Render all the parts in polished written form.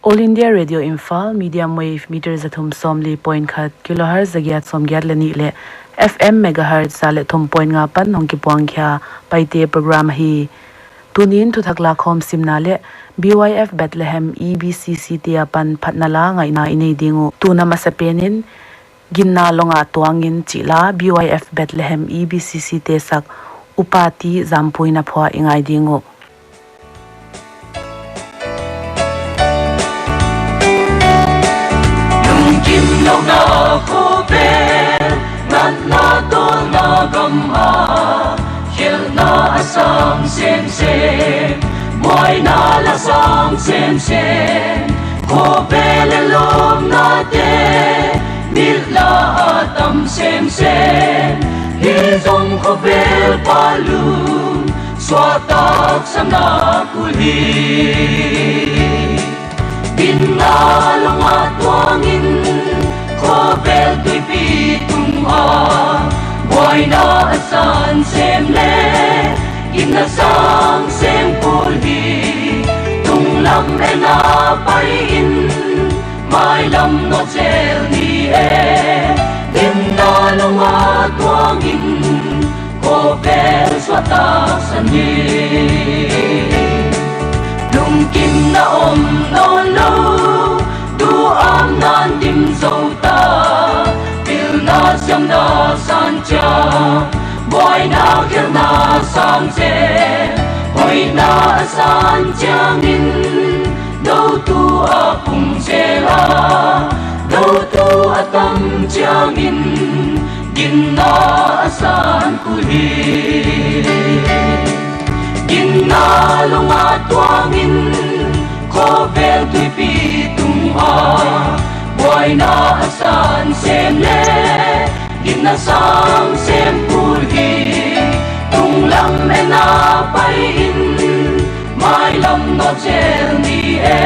All India Radio Imphal medium wave meter zathum somli point khat kilohertz zagiat somgyat lani le FM megahertz sale thum point nga pan hongki puang kya paite program hi tunin Thuthak Lakkhawm Simna le BYF Bethlehem EBCC te apan phatna la ngaina inei dingu tuna masapenin Ginna longa tuangin chila BYF Bethlehem EBCC te sak upati zampuina phwa ingai dingu lâu na khô bé ngàn na to na gam ha khel na asam sem boy na la sam sem khô bé le lom na te mil la atam sem hi dong khô bé palu swatak sana kuli Ginna longa tuangin Kobel tui pitung ha Boy na asan sem le Ginna sang sem pulhi Tung lam e na pai in Mai lam no chel ni e Ginna longa tuangin Kobel swatak sani Lung kim na om no lo Du am nan dim zo ta Bil na siam na san cha Boy na kil na sang se Hoy na san chang in Do tu a pung se la Do tu a tam chang in Gin na san kuli Ginna longa tuangin Kobel tui pitung ha Boy na asan sem le Ginna sang sem pulhi Tung lam e na pai in Mai lam no chel ni e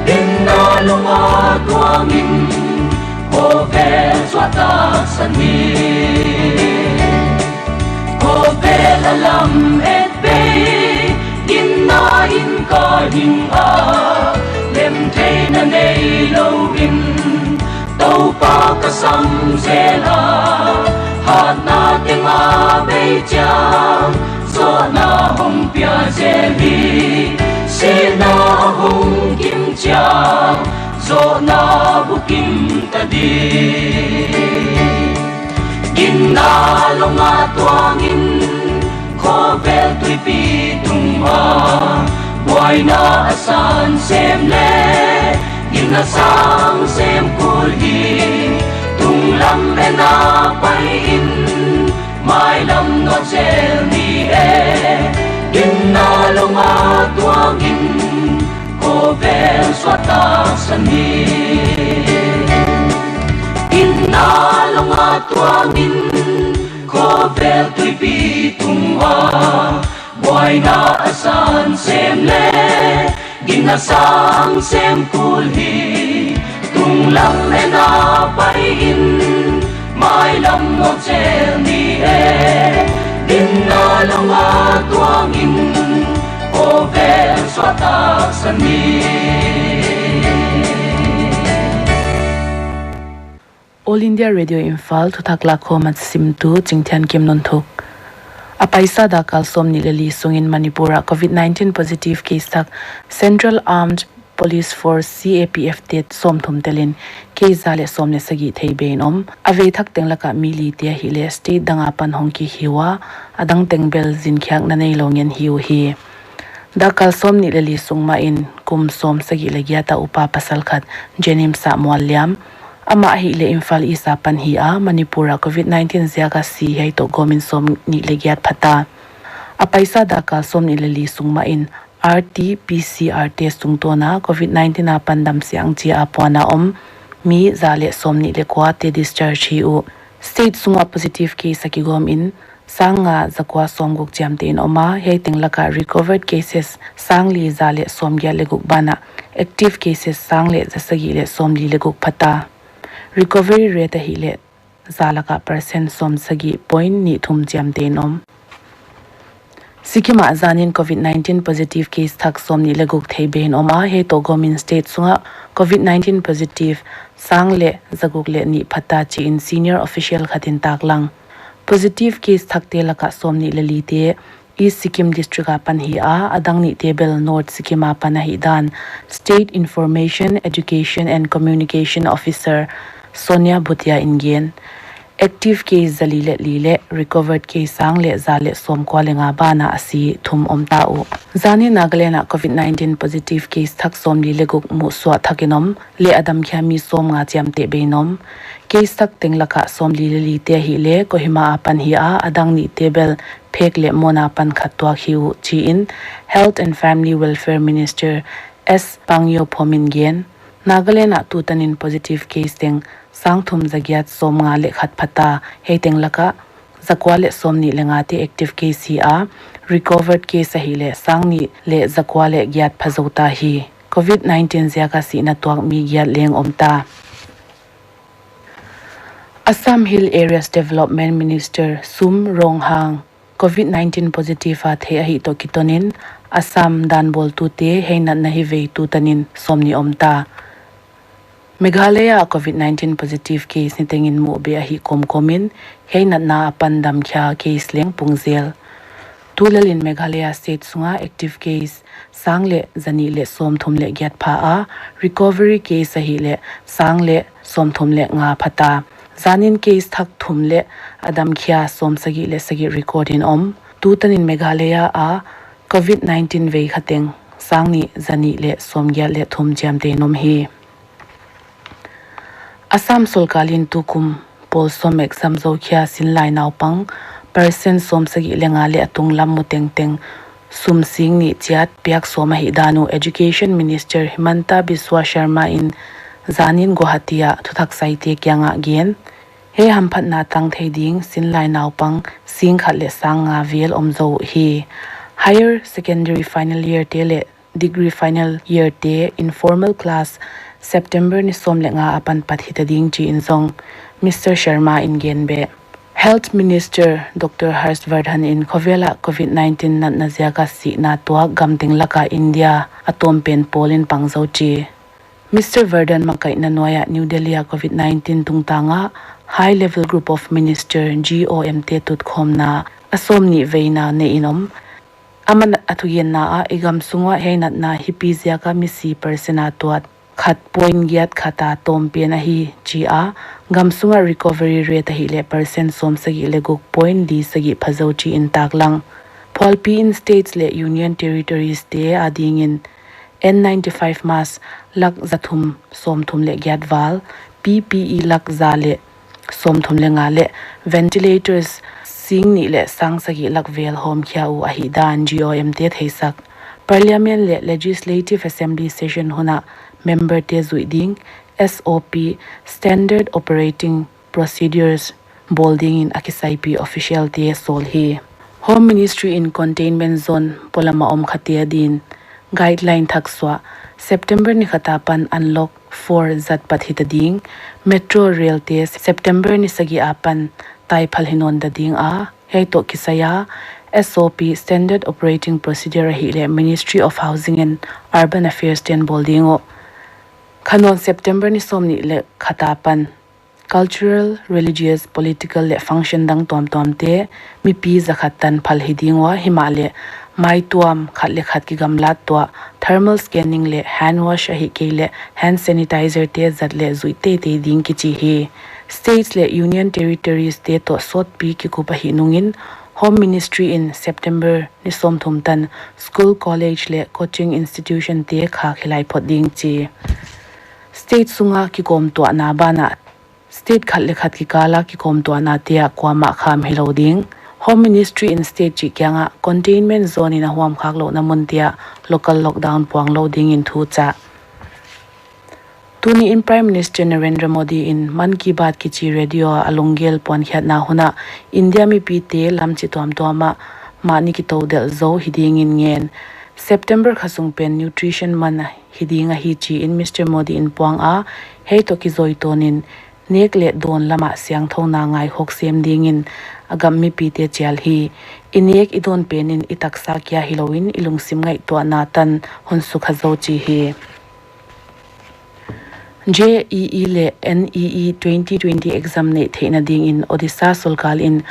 Ginna longa tuangin Kobel swatak sani Kobel alam et bay Ginna in ka hing a Lem thay na nay lâu in Tâu pa ka sam zela Hatna Toupa bay cha So na hong pia zeli Si na hong kim cha So na bukim tadi Ginna longa tuangin Kobel tui pitung ha Boy na asan sem le Ginna sang sem kulhi Tung lam e na pai in Mai lam no chel ni e Ginna longa tuangin Kobel swatak sani Ginna longa tuangin Kobel tui pitung ha Boy na asan sem le Ginna sang sem kulhi Tung lam e na pai in Mai lam no chel ni e Ginna longa tuangin Kobel swatak sani All India Radio Imphal Thuthak Lakkhawm at Simtu Chingthiankim Nunthuk Apaisa da kalsom nilali sungin Manipura COVID-19 positive case tak Central Armed Police Force CAPF tet somthum telin keizale somne sagi theibein ave thak tenglaka mili tia hile state danga pan hongki hiwa adang tengbel ginhkhiakna nei longen hiu hi da kalsom nilali sungma in kum som sagi lagiata upa pasal khat jenim sa mualliam ama hi le Imphal isa pan hi a Manipura COVID-19 ziaga si hai to gomin som ni legiat phata apaisa da ka som ni leli sungma in RT-PCR test sungtona COVID-19 a pandam siang chi apwana mi zale som ni lekwa te discharge hi u state sunga positive case akigom in sanga zakwa somguk jamte in oma hei tinglaka recovered cases sangli zale somgya leguk bana active cases sangle jasagi le somli leguk phata recovery rate hile zalaka percent som sagi point ni thum jam te nom Sikima zanin COVID-19 positive case thak som ni leguk thei ben oma he to gomin state sunga COVID-19 positive sangle zaguk le ni phata chi in senior official khatin taklang positive case thak te laka som ni leli te East Sikkim district apan hi a adang ni table North Sikkim apan hi dan State Information Education and Communication Officer Sonia Bhutia Ingen active case zalile lile recovered case sangle zale som kwalenga bana asi thum omta u zani nagalena COVID-19 positive case thak som li leguk mu swa thakinom le adam khami som nga chamte beinom case thak tenglaka som li li te hi le kohima apan hi a adang ni table phek le mona pan khatwa hiu chi in Health and Family Welfare Minister S Pangyo Phomingen Nagalena tutanin positive case teng sangthum zagiat som nga le khat phata heteng laka zakwa le som ni lenga te active case hi a recovered case hi le sangni le zakwa le gyat phazota hi COVID-19 zaka si na tuang mi gyat leng omta Assam Hill Areas Development Minister Sum Ronghang COVID-19 positive at he hi to kitonin Assam danbol tu te heinat na hi vei tu tanin somni omta Meghalaya COVID-19 positive case ni tengin mu be hi komkomin heinat na apan dam kya case leng pungzel tulalin Meghalaya state sunga active case sangle zani le som thum le gyat pha a recovery case hi le sangle som thum le nga phata zanin case thak thum le adam khia som sagi le sagi recording om tutanin Meghalaya a COVID-19 vei khateng sangni zani le som gyal le thum jam te nom hi Assam Solkalin tukum polsom exam zokhia sinlai naupang percent som sagi lenga le atung lam muteng teng sum sing ni chiat piak soma hi danu Education Minister Himanta Biswa Sharma in zanin Guwahatiya Thuthak saite kyanga gen he hamphat na tang theiding sinlai naupang sing khat le sanga vel omzo hi higher secondary final year te le degree final year te informal class September ni som le nga apan pathita ding chi inzong Mr. Sharma in Genbe Health Minister Dr. Harshvardhan in Khovela COVID-19 nat na ziaka si na tua gamting laka India atom pen polin pangzo chi Mr. Vardhan makai na noya New Delhi COVID-19 tungtanga high level group of minister GOMT tutkhom na asom ni veina ne inom aman athuyen na a igam sungwa heinat na hipi ziaka misi persona tuat khat point gyat khata tom pen a hi chi a gamsunga recovery rate hi le percent som sagi le guk point di sagi phazo chi in taklang pholpi in states le union territories te ading in N95 mas lak zathum som thum le gyat wal PPE lak za le som thum le nga le ventilators sing ni le sang sagi lak vel hom khya u a hi dan GOMT theisak Parliament le Legislative Assembly session hona member te zuiding SOP Standard Operating Procedures bolding in Akisaipi official te sol hi Home Ministry in Containment Zone polama om khatia din guideline thakswa September ni khatapan unlock 4 zat pathita ding metro rail te September ni sagi apan taiphal hinon da ding a heito kisaya SOP Standard Operating Procedure hi le Ministry of Housing and Urban Affairs ten bolding o Khanon September ni somni le khatapan cultural religious political le function dang tom te mi pi zakhatan phal hidingwa himale mai tuam khat le khat ki gamlat to thermal scanning le hand wash hi ke le hand sanitizer te zat le zuite te ding ki chi hi states le union territories te to sot pi ki ku pa hi nungin Home Ministry in September ni som thum tan school college le coaching institution te kha khilai phot ding chi State sunga ki kom to na bana state khat le khat ki kala ki kom to na tia kwama kham heloding Home Ministry in state chi kyanga containment zone in a huam khak lo na muntia local lockdown puang loading in Thuthak Tuni in Prime Minister Narendra Modi in Man Ki Baat ki chi radio alongel pon Hatna huna India mi pi te lam chi tom toma mani ki to del zo hiding in ngen September khasung pen nutrition man hidinga hi chi in Mr Modi in puang a hei to ki zoi tonin nek le don lama siang thona ngai hok sem dingin agam mi pi te chial hi iniek idon penin itaksa kya hilowin ilungsim ngai to na tan honsu khazo chi hi JEE le NEE 2020 exam ne theina ding in Odisha Sulkal in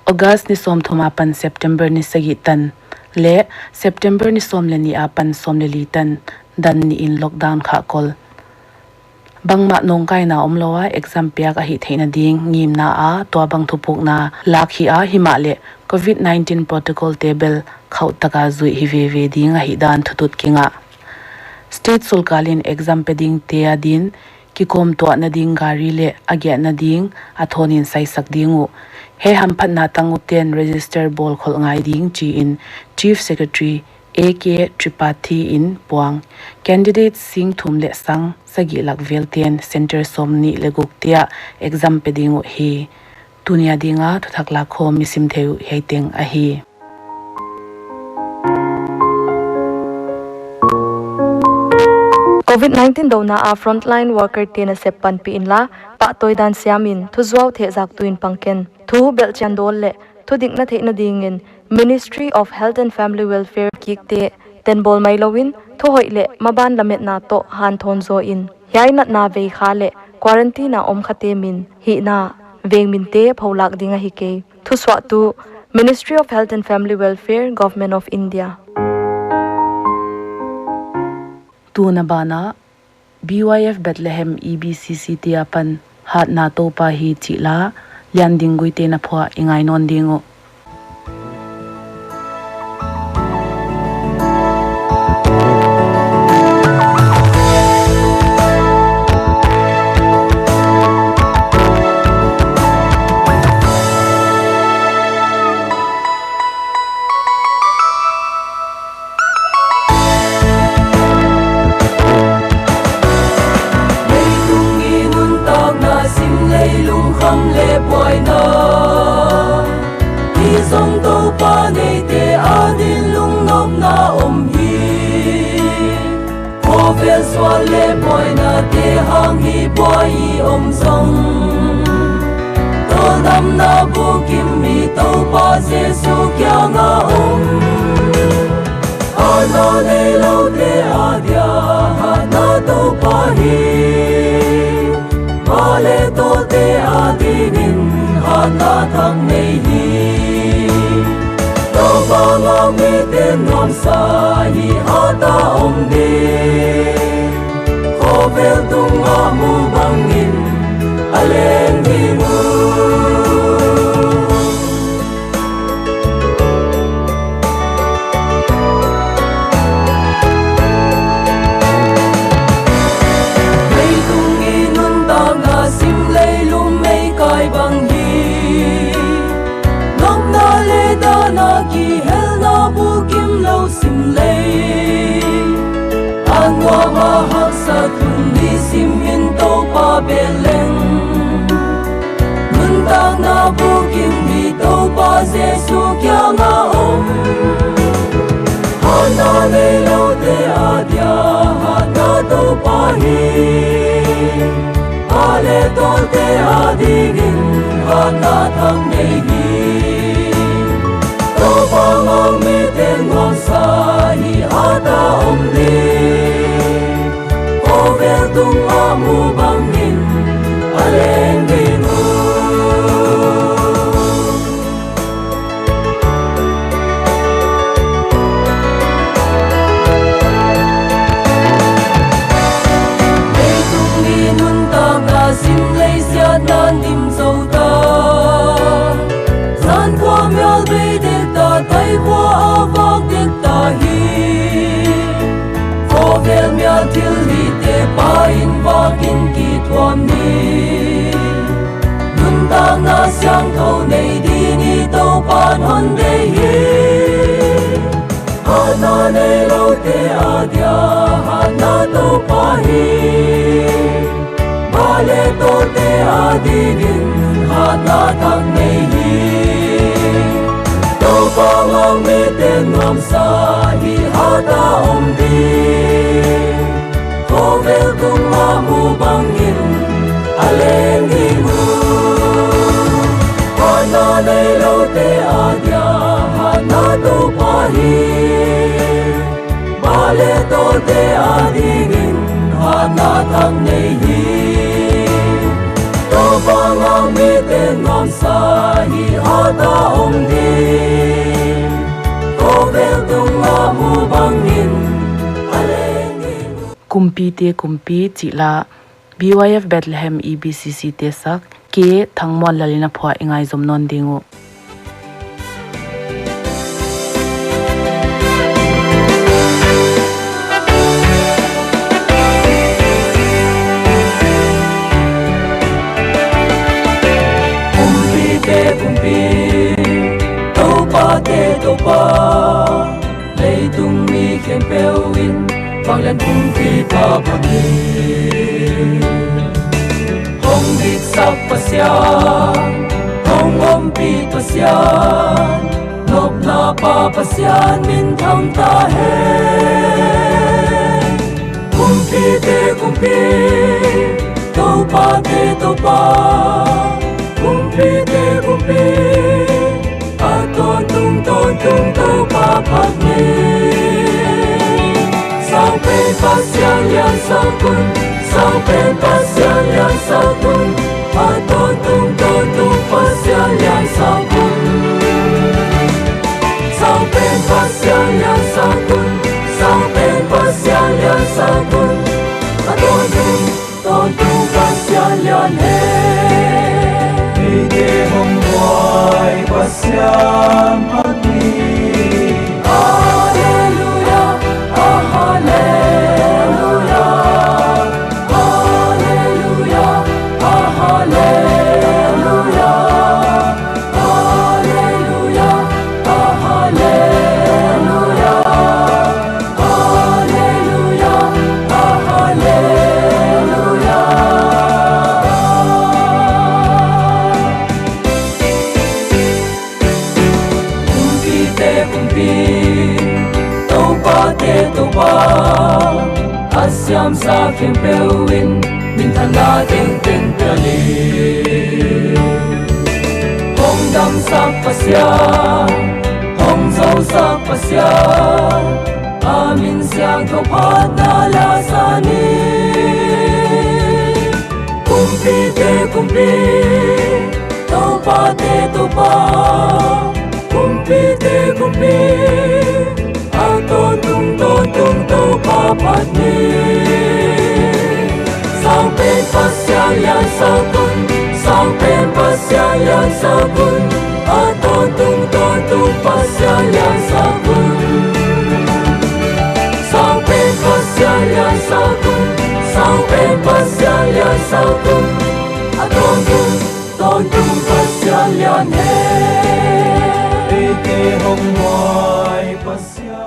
August ni som thoma pan September ni sagi tan le September ni som le ni apan som le li tan dan ni in lockdown kha kol bangma nongkai na omlowa exam pyak a hi theina ding ngim na a to bang thupuk na lakhi a himale COVID-19 protocol table khau taka zui hi ve ding a hi dan thutut kinga State Sulkalin exam peding te adin kikom to na ding gari le agya na ding athonin sai sak dingu he hamphat na tanguten register bol khol ngai ding chi in Chief Secretary AK Tripathi in Puang candidate sing thum le sang sagi lakvel ten center somni leguk tia exam peding hi tunia dinga Thuthak Lakkhawm misim theu heiteng a hi COVID-19 dona a frontline worker tena sepan pi in la pa toidan siamin thu zuaw the jak tuin pangken thu belchan dol le thu dingna theina dingin Ministry of Health and Family Welfare kikte ten bol mailowin thu hoile maban lamet na to han thon zo in yainat na ve khale quarantine om khate min hi na veng min te pholak dinga hi ke thu swa tu Ministry of Health and Family Welfare Government of India Tuna bana BYF Bethlehem EBCC tiapan Hatna Toupa hi chila lianding guite na phwa ingai non dingo le boina te hang hi boi om song to dam na bu kim mi to pa jesu kya nga om ana le lo te adia na to pa hi male to te adinin hana thang nei hi to ba nga me te nom sa hi hata om de Vel tunga mu bangin alen dingu Mei tungi nun ta na sim lei lum mei kai bang hi Nok na le da na ki hel na bu kim lo sim lei Anwa ma hak sa Simhin to pa beleng Nun tang na bukim mi to pa Jesu kya nga om Hana le lo te adia hana to pa hi Ale to te adigin hana thang nei hi To pa ngang mi ten ngon sa hi hata om di Vel tung amu bangin alen dingu Mei tung ni nun ta nga sim lei sia nan dim zo ta San kwa myal bei dek ta tai kwa avak dek ta hi Vel myal til li te pa in vakin ki thuam ni Nun ta na siang thâu nei di ni to pan hon de hi Hana nei lo te adia hana to pa hi Male to te adigin hana thang nei hi To pa ngang me te ngam sa hi hata om di Vel tung amu bangin aleng himu Hatna nei lo te adia Hatna Toupa hi Bale to te adigin Hatna thang nei hi To bangang mi te ngom sa hi hata om di Ko vel tung la mu bangin aleng himu Kumpite Kumpi chila BYF Bethlehem EBCC tesak ke thangmon lalina phwa ingai zomnon dingu Toupa lấy tung mi khen bèo in vang lên cùng phi pa bagi hong dit sap pasya hong om pi pasya nop na pa pasya min tham ta he kumpite kumpi Toupa kumpite kumpi Tôn tung Toupa phatni Sao pen pasya lian sao kun Sao pen pasya lian sao kun Tôn tung pasya lian sao kun Sao pen pasya lian sao kun Sao pen pasya lian sao kun Tôn tung pasya lian he Ide hong hoài pasya Asyam sa khen pewin min thana ting ting peli hong dam sa pasya hong zau sa pasya amin siang tho phatna la sani kumpite kumpi Toupa kumpite kumpi Tôn tung Toupa phatni Sao pen pasya lian sao kun Sao pen pasya lian sao kun Tôn tung pasya lian sao kun Sao pen pasya lian sao kun Sao pen pasya lian sao kun Tôn tung pasya lian he Eke hong hoài pasya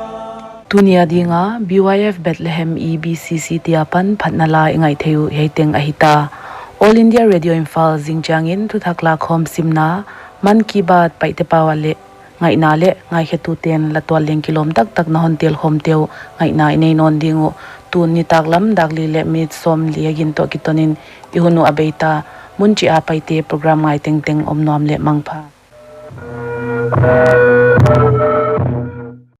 Tunia dinga BYF Bethlehem EBCC tiapan phatna la ingai theu heiteng ahita All India Radio Imphal Chingthiankim Thuthak Lakkhawm Simna man ki baat Paite pawale ngai na le ngai hetu ten la twal leng kilom tak tak na hon tel khom teu ngai na nei non dingu tun ni taklam dakli le mit som liagin to kitonin ihunu abeita munchi a Paite program ngai teng teng omnom le mangpha